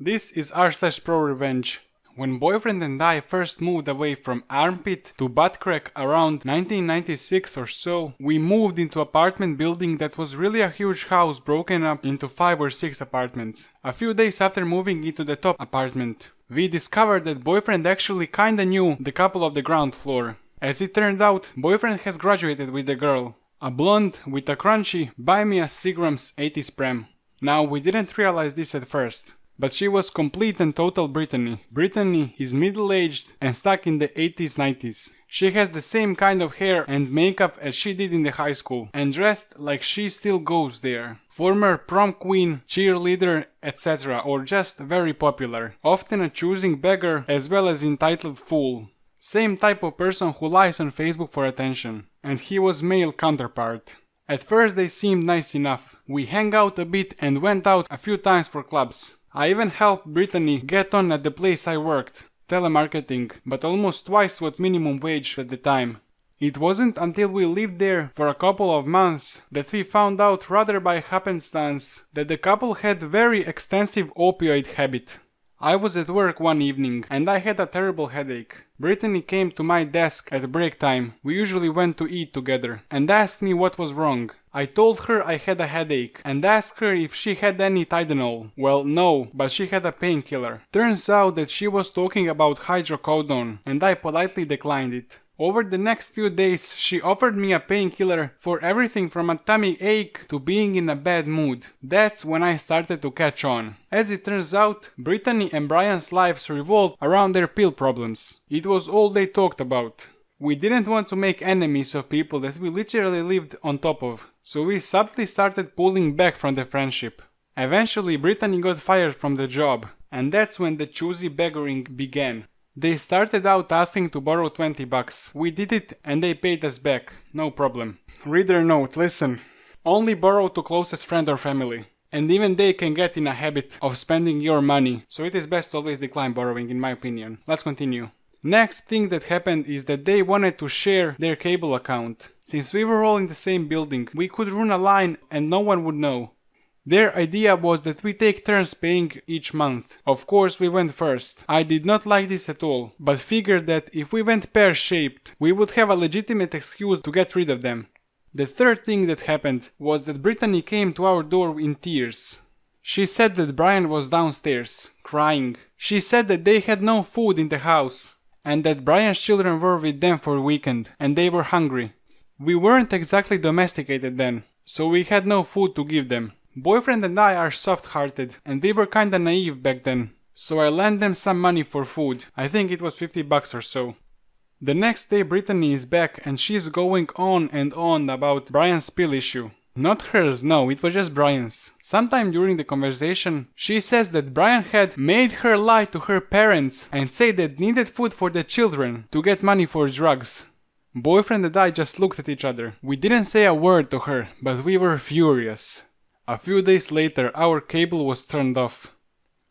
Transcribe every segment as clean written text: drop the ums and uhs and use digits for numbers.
This is r/ProRevenge. When boyfriend and I first moved away from armpit to butt crack around 1996 or so, we moved into apartment building that was really a huge house broken up into 5 or 6 apartments. A few days after moving into the top apartment, we discovered that boyfriend actually kinda knew the couple of the ground floor. As it turned out, boyfriend has graduated with the girl. A blonde with a crunchy, buy me a Seagram's 80s prem. Now we didn't realize this at first, but she was complete and total Brittany. Brittany is middle-aged and stuck in the 80s, 90s. She has the same kind of hair and makeup as she did in the high school, and dressed like she still goes there. Former prom queen, cheerleader, etc., or just very popular. Often a choosing beggar as well as entitled fool. Same type of person who lies on Facebook for attention. And he was male counterpart. At first they seemed nice enough. We hang out a bit and went out a few times for clubs. I even helped Brittany get on at the place I worked, telemarketing, but almost twice what minimum wage at the time. It wasn't until we lived there for a couple of months that we found out rather by happenstance that the couple had very extensive opioid habit. I was at work one evening and I had a terrible headache. Brittany came to my desk at break time, we usually went to eat together, and asked me what was wrong. I told her I had a headache and asked her if she had any Tylenol. Well, no, but she had a painkiller. Turns out that she was talking about hydrocodone and I politely declined it. Over the next few days, she offered me a painkiller for everything from a tummy ache to being in a bad mood. That's when I started to catch on. As it turns out, Brittany and Brian's lives revolved around their pill problems. It was all they talked about. We didn't want to make enemies of people that we literally lived on top of, so we subtly started pulling back from the friendship. Eventually, Brittany got fired from the job, and that's when the choosy beggaring began. They started out asking to borrow $20. We did it and they paid us back. No problem. Reader note, listen. Only borrow to closest friend or family. And even they can get in a habit of spending your money, so it is best to always decline borrowing in my opinion. Let's continue. Next thing that happened is that they wanted to share their cable account. Since we were all in the same building, we could run a line and no one would know. Their idea was that we take turns paying each month. Of course we went first. I did not like this at all, but figured that if we went pear-shaped, we would have a legitimate excuse to get rid of them. The third thing that happened was that Brittany came to our door in tears. She said that Brian was downstairs, crying. She said that they had no food in the house, and that Brian's children were with them for a weekend, and they were hungry. We weren't exactly domesticated then, so we had no food to give them. Boyfriend and I are soft-hearted, and we were kinda naive back then, so I lent them some money for food. I think it was $50 or so. The next day Brittany is back and she's going on and on about Brian's pill issue. Not hers, no, it was just Brian's. Sometime during the conversation, she says that Brian had made her lie to her parents and say that needed food for the children to get money for drugs. Boyfriend and I just looked at each other. We didn't say a word to her, but we were furious. A few days later, our cable was turned off.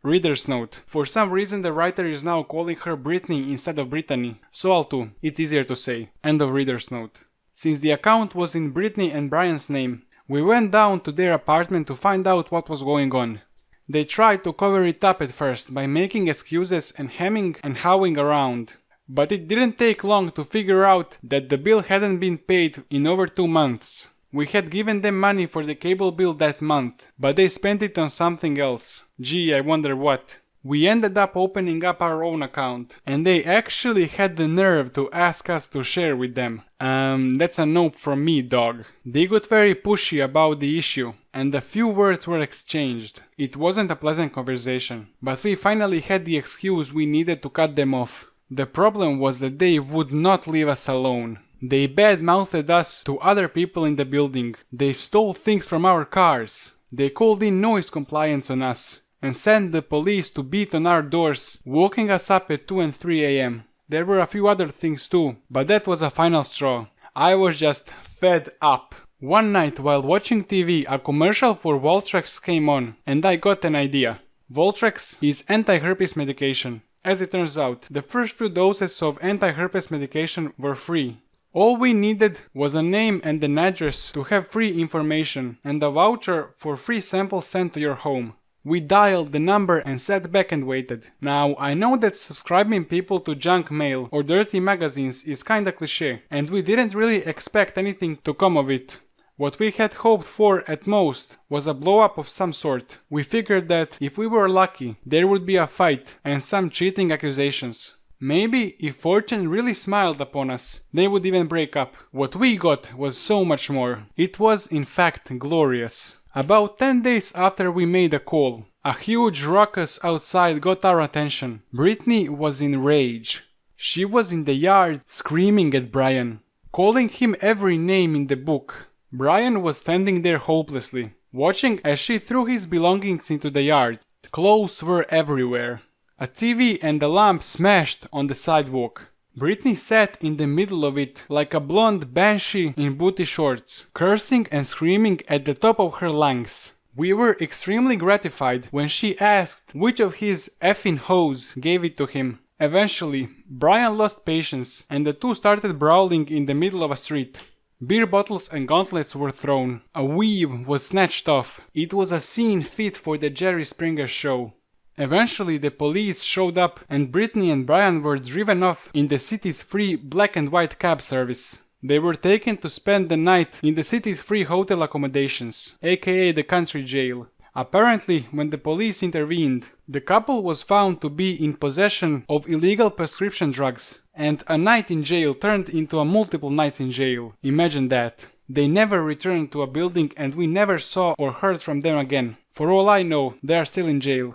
Reader's note. For some reason the writer is now calling her Brittany instead of Brittany, so I'll too. It's easier to say. End of reader's note. Since the account was in Brittany and Brian's name, we went down to their apartment to find out what was going on. They tried to cover it up at first by making excuses and hemming and hawing around. But it didn't take long to figure out that the bill hadn't been paid in over 2 months. We had given them money for the cable bill that month, but they spent it on something else. Gee, I wonder what. We ended up opening up our own account, and they actually had the nerve to ask us to share with them. That's a nope from me, dog. They got very pushy about the issue, and a few words were exchanged. It wasn't a pleasant conversation, but we finally had the excuse we needed to cut them off. The problem was that they would not leave us alone. They bad-mouthed us to other people in the building. They stole things from our cars. They called in noise compliance on us and sent the police to beat on our doors, waking us up at 2 and 3 a.m. There were a few other things too, but that was a final straw. I was just fed up. One night while watching TV, a commercial for Voltrex came on, and I got an idea. Voltrex is anti-herpes medication. As it turns out, the first few doses of anti-herpes medication were free. All we needed was a name and an address to have free information and a voucher for free samples sent to your home. We dialed the number and sat back and waited. Now, I know that subscribing people to junk mail or dirty magazines is kinda cliché, and we didn't really expect anything to come of it. What we had hoped for at most was a blow-up of some sort. We figured that if we were lucky, there would be a fight and some cheating accusations. Maybe if fortune really smiled upon us, they would even break up. What we got was so much more. It was in fact glorious. About 10 days after we made a call, a huge ruckus outside got our attention. Brittany was in rage. She was in the yard screaming at Brian, calling him every name in the book. Brian was standing there hopelessly, watching as she threw his belongings into the yard. Clothes were everywhere. A TV and a lamp smashed on the sidewalk. Brittany sat in the middle of it like a blonde banshee in booty shorts, cursing and screaming at the top of her lungs. We were extremely gratified when she asked which of his effing hoes gave it to him. Eventually, Brian lost patience and the two started brawling in the middle of a street. Beer bottles and gauntlets were thrown. A weave was snatched off. It was a scene fit for the Jerry Springer show. Eventually the police showed up and Brittany and Brian were driven off in the city's free black and white cab service. They were taken to spend the night in the city's free hotel accommodations, aka the country jail. Apparently, when the police intervened, the couple was found to be in possession of illegal prescription drugs, and a night in jail turned into a multiple nights in jail. Imagine that. They never returned to a building and we never saw or heard from them again. For all I know, they are still in jail.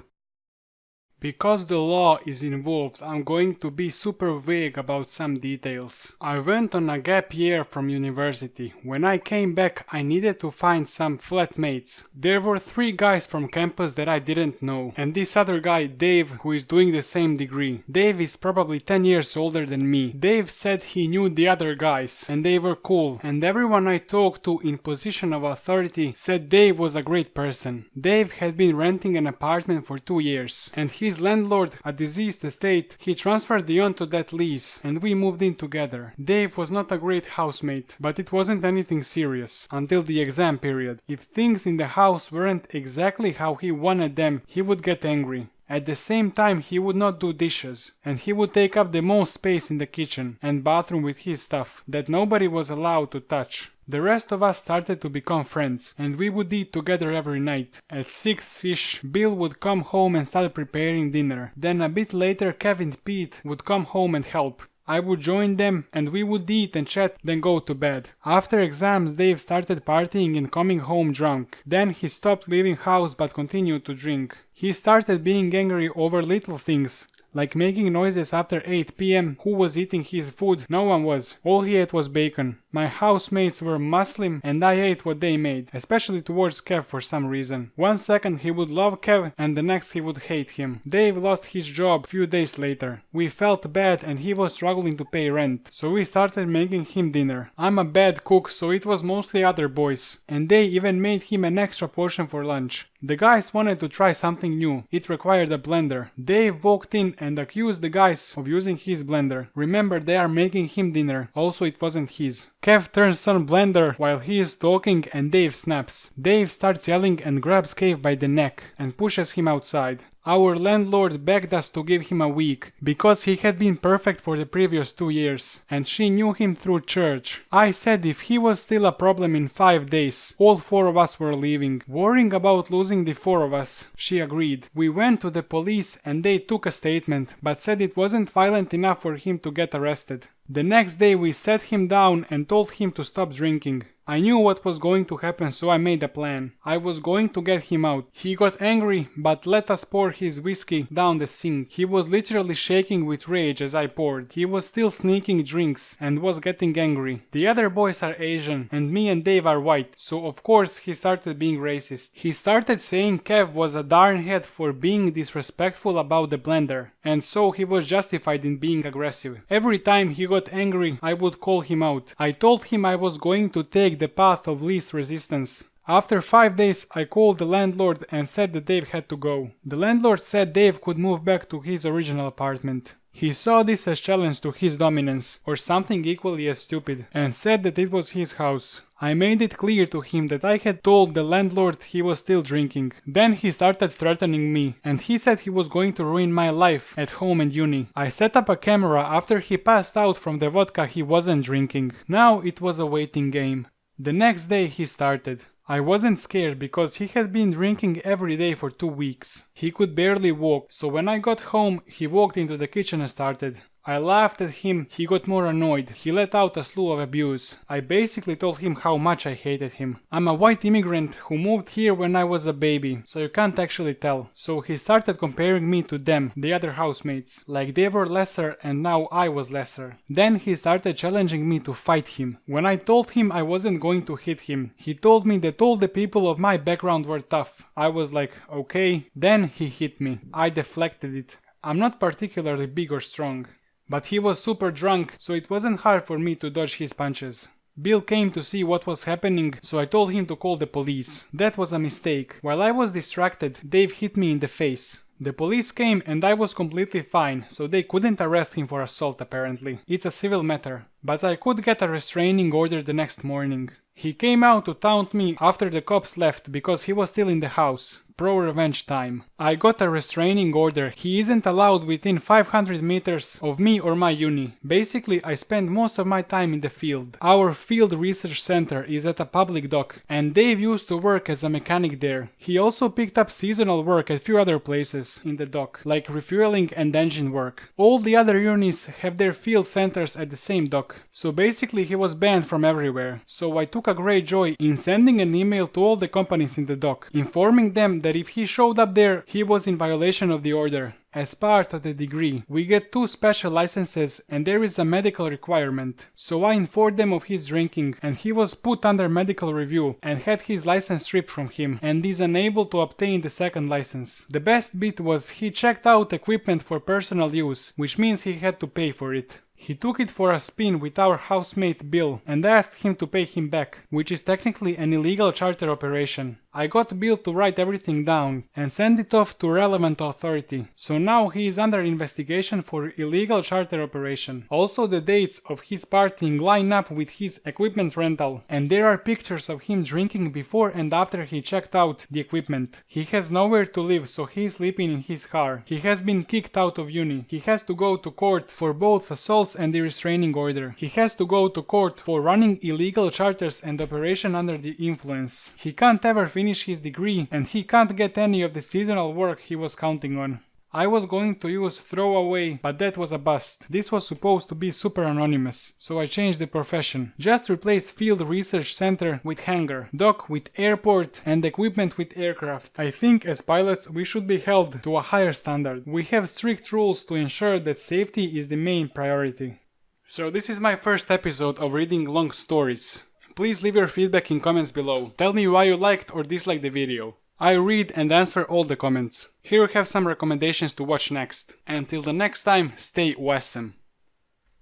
Because the law is involved, I'm going to be super vague about some details. I went on a gap year from university. When I came back, I needed to find some flatmates. There were 3 guys from campus that I didn't know, and this other guy, Dave, who is doing the same degree. Dave is probably 10 years older than me. Dave said he knew the other guys, and they were cool, and everyone I talked to in position of authority said Dave was a great person. Dave had been renting an apartment for 2 years, and his landlord, a deceased estate, he transferred the onto that lease and we moved in together. Dave was not a great housemate, but it wasn't anything serious until the exam period. If things in the house weren't exactly how he wanted them, he would get angry. At the same time, he would not do dishes, and he would take up the most space in the kitchen and bathroom with his stuff that nobody was allowed to touch. The rest of us started to become friends, and we would eat together every night. At 6-ish, Bill would come home and start preparing dinner. Then a bit later, Kevin and Pete would come home and help. I would join them and we would eat and chat, then go to bed. After exams, Dave started partying and coming home drunk. Then he stopped leaving house but continued to drink. He started being angry over little things, like making noises after 8 p.m. Who was eating his food? No one was. All he ate was bacon. My housemates were Muslim and I ate what they made, especially towards Kev for some reason. 1 second he would love Kev and the next he would hate him. Dave lost his job a few days later. We felt bad and he was struggling to pay rent, so we started making him dinner. I'm a bad cook, so it was mostly other boys, and they even made him an extra portion for lunch. The guys wanted to try something new. It required a blender. Dave walked in and accused the guys of using his blender. Remember, they are making him dinner. Also, it wasn't his. Kev turns on blender while he is talking and Dave snaps. Dave starts yelling and grabs Kev by the neck and pushes him outside. Our landlord begged us to give him a week, because he had been perfect for the previous 2 years, and she knew him through church. I said if he was still a problem in 5 days, all 4 of us were leaving. Worrying about losing the 4 of us, she agreed. We went to the police and they took a statement, but said it wasn't violent enough for him to get arrested. The next day we sat him down and told him to stop drinking. I knew what was going to happen, so I made a plan. I was going to get him out. He got angry, but let us pour his whiskey down the sink. He was literally shaking with rage as I poured. He was still sneaking drinks and was getting angry. The other boys are Asian and me and Dave are white, so of course he started being racist. He started saying Kev was a darnhead for being disrespectful about the blender, and so he was justified in being aggressive. Every time he got angry, I would call him out. I told him I was going to take the path of least resistance. After 5 days, I called the landlord and said that Dave had to go. The landlord said Dave could move back to his original apartment. He saw this as challenge to his dominance, or something equally as stupid, and said that it was his house. I made it clear to him that I had told the landlord he was still drinking. Then he started threatening me, and he said he was going to ruin my life at home and uni. I set up a camera after he passed out from the vodka he wasn't drinking. Now it was a waiting game. The next day he started. I wasn't scared because he had been drinking every day for 2 weeks. He could barely walk, so when I got home, he walked into the kitchen and started. I laughed at him, he got more annoyed, he let out a slew of abuse. I basically told him how much I hated him. I'm a white immigrant who moved here when I was a baby, so you can't actually tell. So he started comparing me to them, the other housemates, like they were lesser and now I was lesser. Then he started challenging me to fight him. When I told him I wasn't going to hit him, he told me that all the people of my background were tough. I was like, okay. Then he hit me. I deflected it. I'm not particularly big or strong. But he was super drunk, so it wasn't hard for me to dodge his punches. Bill came to see what was happening, so I told him to call the police. That was a mistake. While I was distracted, Dave hit me in the face. The police came and I was completely fine, so they couldn't arrest him for assault apparently. It's a civil matter. But I could get a restraining order the next morning. He came out to taunt me after the cops left because he was still in the house. ProRevenge time. I got a restraining order. He isn't allowed within 500 meters of me or my uni. Basically, I spend most of my time in the field. Our field research center is at a public dock, and Dave used to work as a mechanic there. He also picked up seasonal work at few other places in the dock, like refueling and engine work. All the other unis have their field centers at the same dock. So basically he was banned from everywhere. So I took a great joy in sending an email to all the companies in the dock, informing them that if he showed up there, he was in violation of the order. As part of the degree, we get 2 special licenses and there is a medical requirement. So I informed them of his drinking and he was put under medical review and had his license stripped from him and is unable to obtain the second license. The best bit was he checked out equipment for personal use, which means he had to pay for it. He took it for a spin with our housemate Bill and asked him to pay him back, which is technically an illegal charter operation. I got Bill to write everything down and send it off to relevant authority, so now he is under investigation for illegal charter operation. Also the dates of his partying line up with his equipment rental, and there are pictures of him drinking before and after he checked out the equipment. He has nowhere to live, so he is sleeping in his car. He has been kicked out of uni. He has to go to court for both assaults and the restraining order. He has to go to court for running illegal charters and operation under the influence. He can't ever finish his degree and he can't get any of the seasonal work he was counting on. I was going to use throwaway, but that was a bust. This was supposed to be super anonymous, so I changed the profession. Just replaced field research center with hangar, dock with airport, and equipment with aircraft. I think as pilots we should be held to a higher standard. We have strict rules to ensure that safety is the main priority. So this is my first episode of reading long stories. Please leave your feedback in comments below. Tell me why you liked or disliked the video. I read and answer all the comments. Here we have some recommendations to watch next. Until the next time, stay awesome.